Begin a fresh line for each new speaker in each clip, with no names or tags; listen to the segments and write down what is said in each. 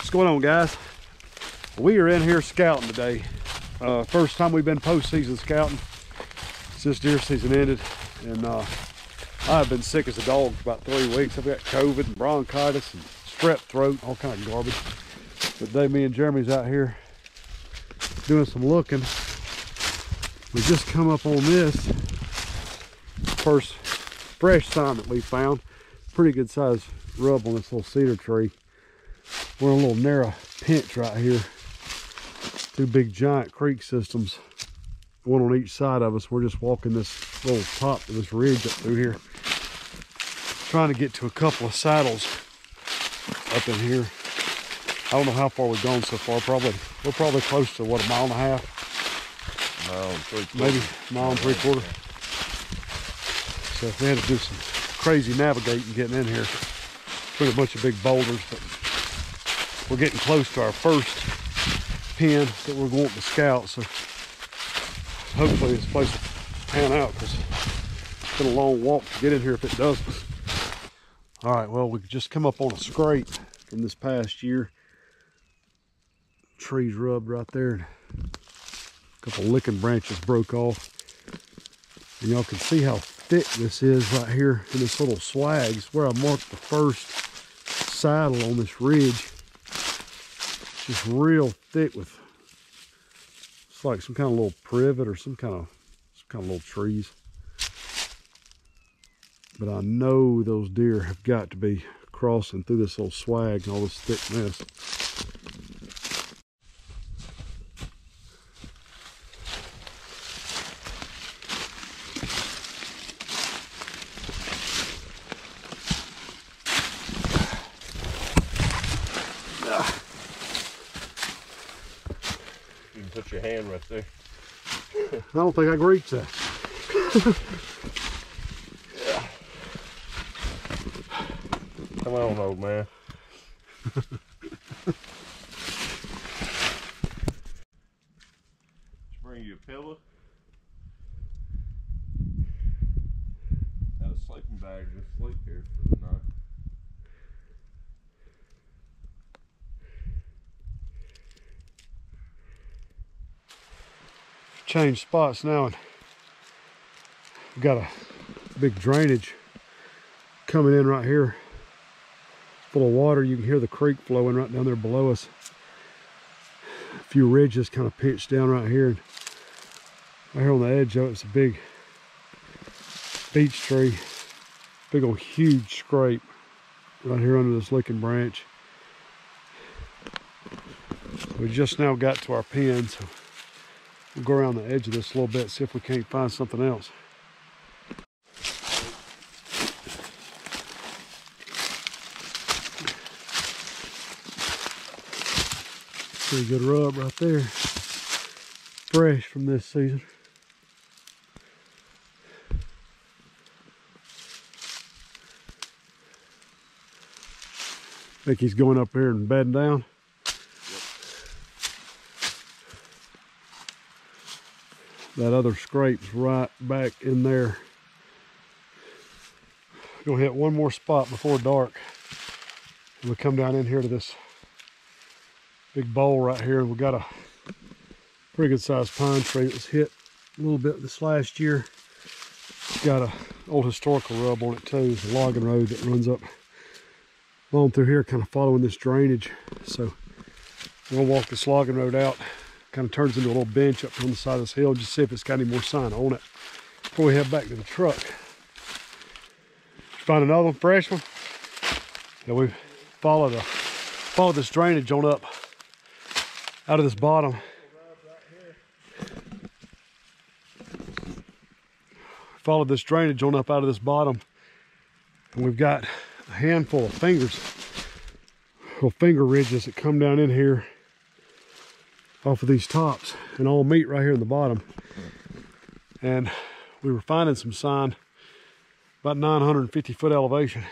What's going on, guys? We are in here scouting today. First time we've been postseason scouting since deer season ended, and I've been sick as a dog for about 3 weeks. I've got COVID and bronchitis and strep throat, all kind of garbage. But today me and Jeremy's out here doing some looking. We just come up on this first fresh sign that we found. Pretty good size rub on this little cedar tree. We're in a little narrow pinch right here. Two big giant creek systems, one on each side of us. We're just walking this little top of this ridge up through here, trying to get to a couple of saddles up in here. I don't know how far we've gone so far. We're probably close to what, a mile and a half?
Mile and 3/4.
Maybe a mile and 3/4. So we had to do some crazy navigating getting in here. Put a bunch of big boulders, but we're getting close to our first pen that we're going to scout. So hopefully this place will pan out, because it's been a long walk to get in here if it doesn't. All right, well, we just come up on a scrape from this past year. Trees rubbed right there, and a couple licking branches broke off. And y'all can see how thick this is right here in this little swag. It's where I marked the first saddle on this ridge. It's just real thick with, it's like some kind of little privet or some kind of little trees. But I know those deer have got to be crossing through this little swag and all this thick mess.
You can put your hand right there.
I don't think I can reach that.
Yeah. Come on, old man. Just bring you a pillow. Got a sleeping bag, just sleep here for the night.
Change spots now, and we've got a big drainage coming in right here, full of water. You can hear the creek flowing right down there below us. A few ridges kind of pinched down right here, and right here on the edge of it's a big beech tree, big old huge scrape right here under this licking branch. We just now got to our pen, so we'll go around the edge of this a little bit, see if we can't find something else. Pretty good rub right there. Fresh from this season. Think he's going up here and bedding down. That other scrape's right back in there. Gonna hit one more spot before dark. We'll come down in here to this big bowl right here, and we got a pretty good sized pine tree that was hit a little bit this last year. It's got a old historical rub on it too. It's a logging road that runs up along through here, kind of following this drainage. So we'll walk this logging road out. Kind of turns into a little bench up on the side of this hill, just see if it's got any more sign on it before we head back to the truck. Find another one, fresh one. Yeah, we followed this drainage on up out of this bottom. Followed this drainage on up out of this bottom, and we've got a handful of fingers, little finger ridges that come down in here off of these tops and all meet right here in the bottom. And we were finding some sign about 950 foot elevation.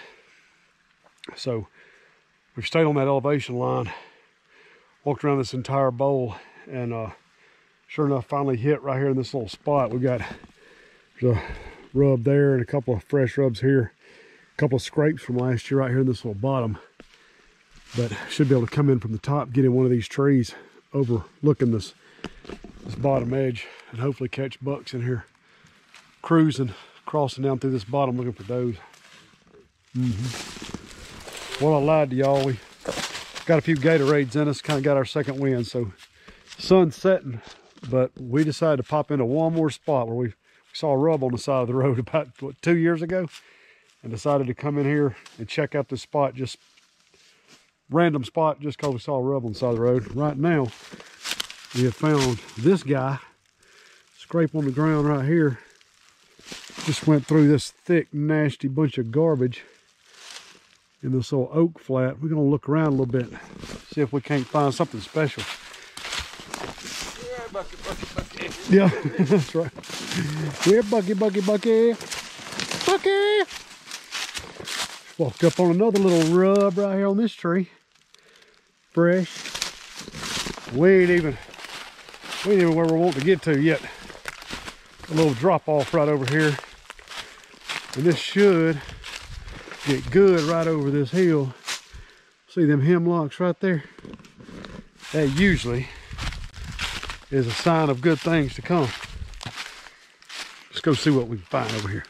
So we stayed on that elevation line, walked around this entire bowl, and sure enough finally hit right here in this little spot. We got, there's a rub there and a couple of fresh rubs here, a couple of scrapes from last year right here in this little bottom. but should be able to come in from the top, get in one of these trees overlooking this bottom edge, and hopefully catch bucks in here cruising, crossing down through this bottom looking for does. Well, I lied to y'all. We got a few Gatorades in us, kind of got our second wind, so sun's setting, but we decided to pop into one more spot where we saw a rub on the side of the road about, what, 2 years ago, and decided to come in here and check out this spot, just random spot, just because we saw a rub on the side of the road. Right now, we have found this guy, scrape on the ground right here. Just went through this thick, nasty bunch of garbage in this little oak flat. We're gonna look around a little bit, see if we can't find something special.
Yeah, Bucky, Bucky, Bucky.
Yeah, that's right. Here, Bucky, Bucky, Bucky. Bucky! Walked up on another little rub right here on this tree. Fresh. We ain't even where we want to get to yet. A little drop off right over here. And this should get good right over this hill. See them hemlocks right there? That usually is a sign of good things to come. Let's go see what we can find over here.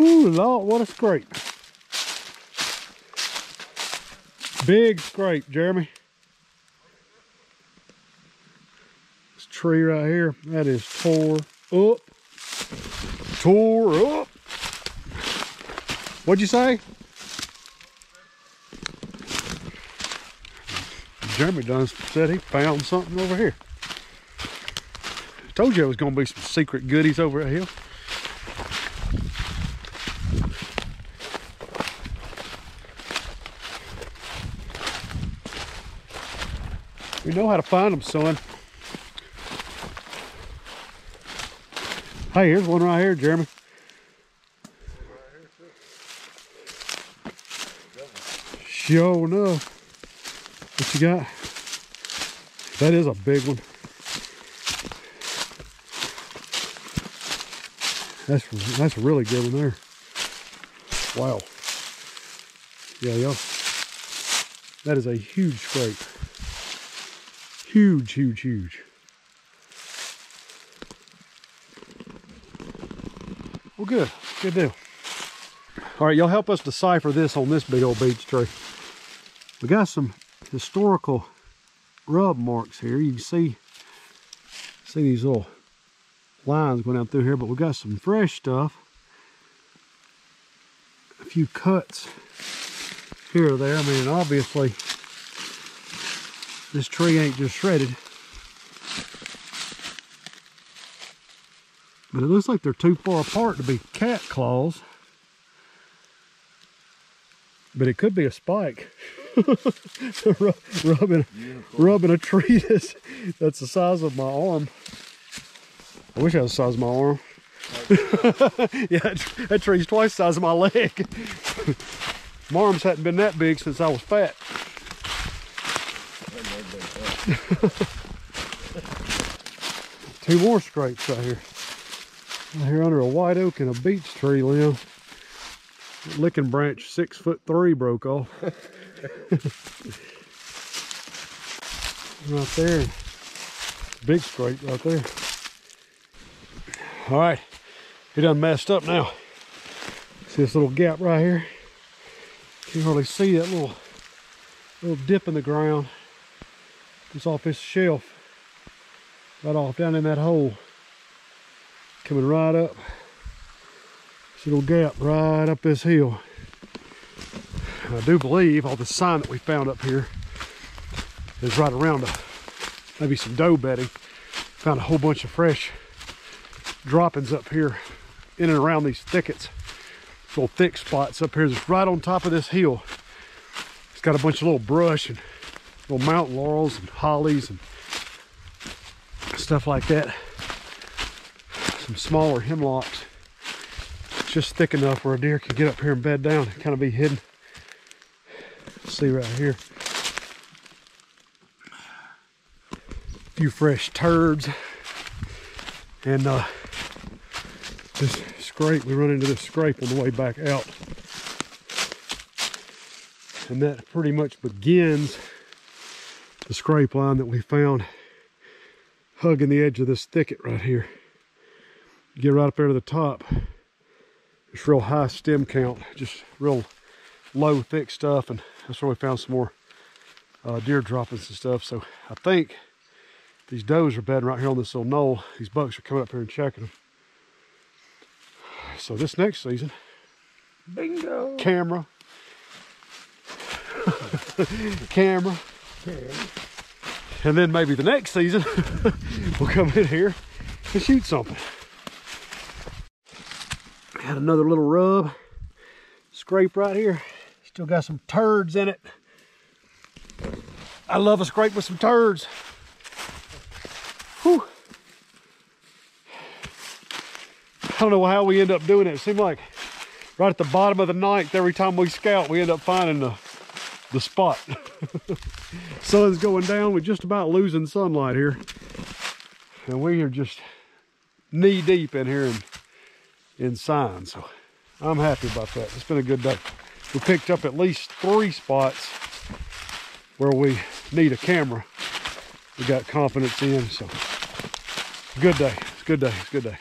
Ooh, Lord, what a scrape. Big scrape, Jeremy. This tree right here, that is tore up. Tore up. What'd you say? Jeremy done said he found something over here. Told you there was gonna be some secret goodies over that hill. We know how to find them, son. Hey, here's one right here, Jeremy. Sure enough. What you got? That is a big one. That's a really good one there. Wow. Yeah, y'all. That is a huge scrape. Huge, huge, huge. Well, good. Good deal. All right, y'all help us decipher this on this big old beech tree. We got some historical rub marks here. You can see these little lines going out through here, but we got some fresh stuff. A few cuts here or there. I mean, obviously, this tree ain't just shredded. But it looks like they're too far apart to be cat claws. But it could be a spike. rubbing a tree that's the size of my arm. I wish I was the size of my arm. Yeah, that tree's twice the size of my leg. My arms hadn't been that big since I was fat. Two more scrapes right here. Right here under a white oak and a beech tree limb. Licking branch 6'3" broke off. Right there. Big scrape right there. All right, he done messed up now. See this little gap right here? Can't hardly see that little dip in the ground. It's off this shelf. Right off down in that hole. Coming right up. This little gap right up this hill. I do believe all the sign that we found up here is right around maybe some doe bedding. Found a whole bunch of fresh droppings up here in and around these thickets. Little thick spots up here just right on top of this hill. It's got a bunch of little brush and little mountain laurels and hollies and stuff like that. Some smaller hemlocks. It's just thick enough where a deer can get up here and bed down and kind of be hidden. See right here. A few fresh turds. And this scrape, we run into this scrape on the way back out. And that pretty much begins the scrape line that we found hugging the edge of this thicket right here. Get right up there to the top. It's real high stem count, just real low, thick stuff, and that's where we found some more deer droppings and stuff. So I think these does are bedding right here on this little knoll. These bucks are coming up here and checking them. So this next season,
Bingo.
camera, and then maybe the next season we'll come in here and shoot something. Had another little rub scrape right here. Still got some turds in it. I love a scrape with some turds. Whew. I don't know how we end up doing it. It seemed like right at the bottom of the ninth, every time we scout, we end up finding the spot. Sun's going down. We're just about losing sunlight here. And we are just knee deep in here in sign. So I'm happy about that. It's been a good day. We picked up at least 3 spots where we need a camera. We got confidence in, so good day. It's a good day. It's a good day.